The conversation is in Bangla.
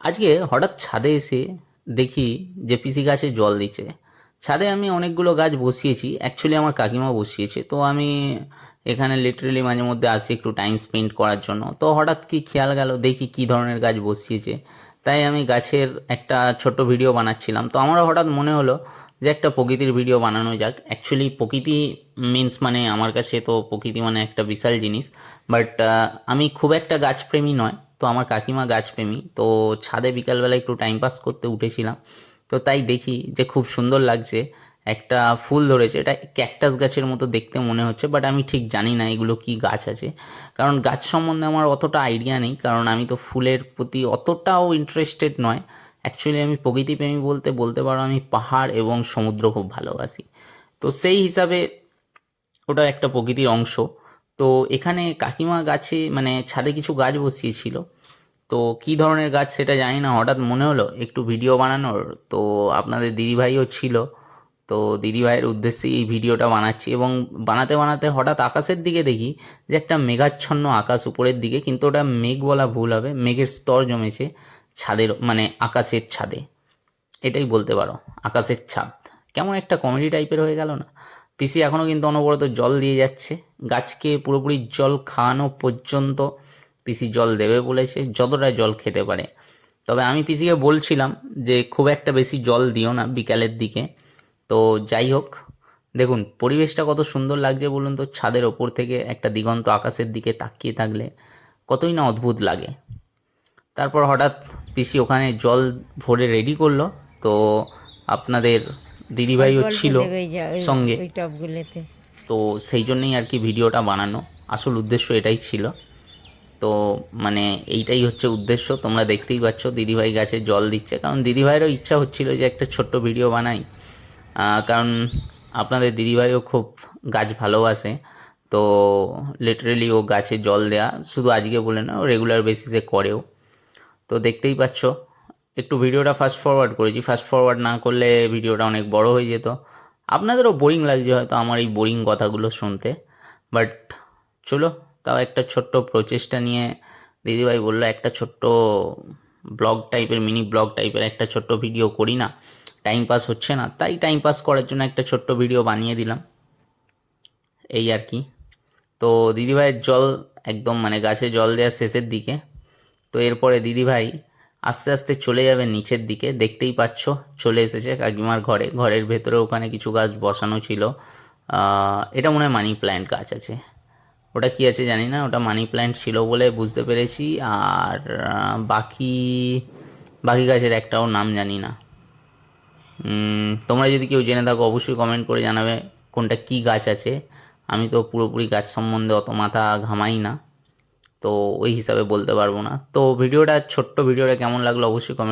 আজকে হঠাৎ ছাদে এসে দেখি যে পিসি গাছে জল দিচ্ছে। ছাদে আমি অনেকগুলো গাছ বসিয়েছি, অ্যাকচুয়ালি আমার কাকিমা বসিয়েছে, তো আমি এখানে লিটারেলি মাঝে মধ্যে আসি একটু টাইম স্পেন্ড করার জন্য। তো হঠাৎ কি খেয়াল গেল, দেখি কী ধরনের গাছ বসিয়েছে। তাই আমি গাছের একটা ছোট্ট ভিডিও বানাচ্ছিলাম, তো আমারও হঠাৎ মনে হলো যে একটা প্রকৃতির ভিডিও বানানো যাক। অ্যাকচুয়ালি প্রকৃতি মিন্স মানে আমার কাছে তো প্রকৃতি মানে একটা বিশাল জিনিস। বাট আমি খুব একটা গাছপ্রেমী নয়, তো আমার কাকিমা গাছপ্রেমী, তো ছাদে বিকালবেলা একটু টাইম পাস করতে উঠেছিলাম। তো তাই দেখি যে খুব সুন্দর লাগছে, একটা ফুল ধরেছে, এটা ক্যাকটাস গাছের মতো দেখতে মনে হচ্ছে, বাট আমি ঠিক জানি না এগুলো কি গাছ আছে, কারণ গাছ সম্বন্ধে আমার অতটা আইডিয়া নেই, কারণ আমি তো ফুলের প্রতি অতটাও ইন্টারেস্টেড নয়। অ্যাকচুয়ালি আমি প্রকৃতিপ্রেমী বলতে বলতে পারো আমি পাহাড় এবং সমুদ্র খুব ভালোবাসি। তো সেই হিসাবে ওটা একটা প্রকৃতির অংশ। তো এখানে কাকিমা গাছে মানে ছাদে কিছু গাছ বসিয়েছিল, তো কী ধরনের গাছ সেটা জানি না, হঠাৎ মনে হলো একটু ভিডিও বানানোর। তো আপনাদের দিদিভাইও ছিল, তো দিদিভাইয়ের উদ্দেশ্যেই এই ভিডিওটা বানাচ্ছি। এবং বানাতে বানাতে হঠাৎ আকাশের দিকে দেখি যে একটা মেঘাচ্ছন্ন আকাশ উপরের দিকে, কিন্তু ওটা মেঘ বলা ভুল হবে, মেঘের স্তর জমেছে ছাদের মানে আকাশের ছাদে, এটাই বলতে পারো, আকাশের ছাদ। কেমন একটা কমেডি টাইপের হয়ে গেল না? পিসি এখনও কিন্তু অনবরত জল দিয়ে যাচ্ছে গাছকে, পুরোপুরি জল খাওয়ানো পর্যন্ত পিসি জল দেবে বলেছে, যতটা জল খেতে পারে। তবে আমি পিসিকে বলছিলাম যে খুব একটা বেশি জল দিও না বিকালের দিকে। তো যাই হোক, দেখুন পরিবেশটা কত সুন্দর লাগছে বলুন তো, ছাদের ওপর থেকে একটা দিগন্ত আকাশের দিকে তাকিয়ে থাকলে কতই না অদ্ভুত লাগে। তারপর হঠাৎ পিসি ওখানে জল ভরে রেডি করলো, তো আপনাদের অল্প দিদিভাইও অল্প ছিল দেবে এই সঙ্গে। ওই টবগুলোতে। তো সেই জন্যই আর কি ভিডিওটা বানানো, আসল উদ্দেশ্য এটাই ছিল। তো মানে এইটাই হচ্ছে উদ্দেশ্য, তোমরা দেখতেই পাচ্ছ দিদিভাই গাছে জল দিচ্ছে, কারণ দিদিভাইয়েরও ইচ্ছা হচ্ছিল যে একটা ছোট্ট ভিডিও বানাই। কারণ আপনাদের দিদিভাইও খুব গাছ ভালোবাসে। তো লিটারেলি ও গাছে জল দেয়া শুধু আজকে বলে না, ও রেগুলার বেসিসে করেও। তো দেখতেই পাচ্ছ, একটু ভিডিওটা ফাস্ট ফরওয়ার্ড করেছি, ফাস্ট ফরওয়ার্ড না করলে ভিডিওটা অনেক বড় হয়ে যেত, আপনাদেরও বোরিং লাগছে হয়তো আমার এই বোরিং কথাগুলো শুনতে। বাট চলো, তাও একটা ছোট্ট প্রচেষ্টা নিয়ে দিদিভাই বললো একটা ছোট্ট ব্লগ টাইপের, মিনি ব্লগ টাইপের একটা ছোট্ট ভিডিও করি না, টাইম পাস হচ্ছে না, তাই টাইম পাস করার জন্য একটা ছোট্ট ভিডিও বানিয়ে দিলাম, এই আর কি। তো দিদিভাইয়ের জল একদম মানে গাছে জল দেওয়ার শেষের দিকে। তো এরপরে দিদিভাই আস্তে আস্তে চলে যাবে নিচের দিকে, দেখতেই পাচ্ছ চলে এসেছে কাকিমার ঘরে, ঘরের ভেতরে ওখানে কিছু গাছ বসানো ছিল। এটা মনে হয় মানি প্ল্যান্ট গাছ আছে, ওটা কি আছে জানি না, ওটা মানি প্ল্যান্ট ছিল বলে বুঝতে পেরেছি। আর বাকি বাকি গাছের একটাও নাম জানি না। তোমরা যদি কেউ জেনে থাকো অবশ্যই কমেন্ট করে জানাবে কোনটা কী গাছ আছে। আমি তো পুরোপুরি গাছ সম্বন্ধে অত মাথা ঘামাই না, তো ওই হিসাবে বলতে পারবো না। তো ভিডিওটা ছোট্ট ভিডিওটা কেমন লাগলো অবশ্যই কমেন্ট